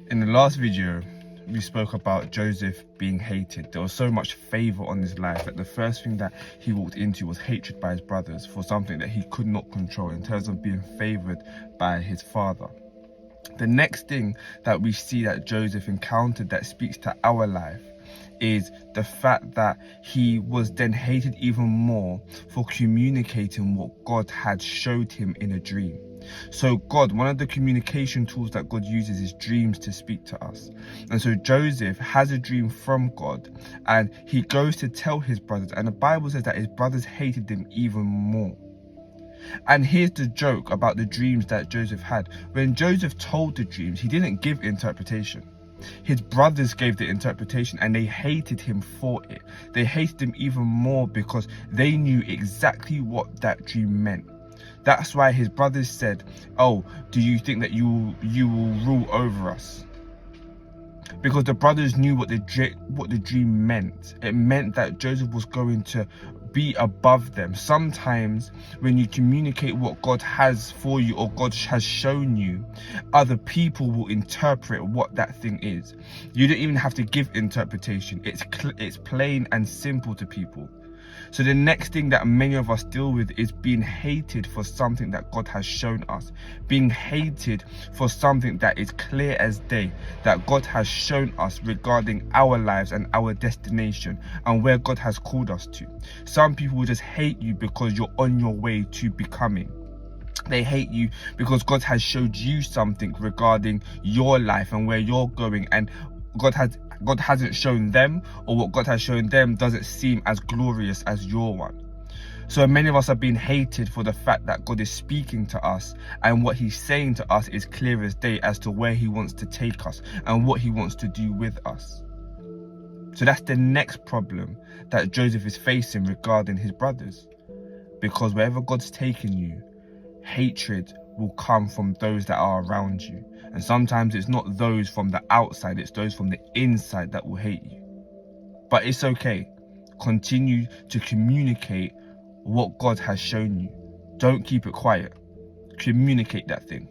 In the last video, we spoke about Joseph being hated. There was so much favor on his life that the first thing that he walked into was hatred by his brothers for something that he could not control in terms of being favored by his father. The next thing that we see that Joseph encountered that speaks to our life is the fact that he was then hated even more for communicating what God had showed him in a dream. So God, one of the communication tools that God uses is dreams to speak to us. And so Joseph has a dream from God and he goes to tell his brothers, and the Bible says that his brothers hated him even more. And here's the joke about the dreams that Joseph had. When Joseph told the dreams, he didn't give interpretation. His brothers gave the interpretation and they hated him for it. They hated him even more because they knew exactly what that dream meant. That's why his brothers said, "Oh, do you think that you will rule over us?" Because the brothers knew what the dream meant. It meant that Joseph was going to be above them. Sometimes when you communicate what God has for you or God has shown you, other people will interpret what that thing is. You don't even have to give interpretation. It's plain and simple to people. So the next thing that many of us deal with is being hated for something that God has shown us. Being hated for something that is clear as day, that God has shown us regarding our lives and our destination and where God has called us to. Some people will just hate you because you're on your way to becoming. They hate you because God has showed you something regarding your life and where you're going, and God hasn't shown them, or what God has shown them doesn't seem as glorious as your one. So many of us are being hated for the fact that God is speaking to us and what he's saying to us is clear as day as to where he wants to take us and what he wants to do with us. So that's the next problem that Joseph is facing regarding his brothers. Because wherever God's taken you, hatred will come from those that are around you. And sometimes it's not those from the outside, it's those from the inside that will hate you. But it's okay. Continue to communicate what God has shown you. Don't keep it quiet. Communicate that thing.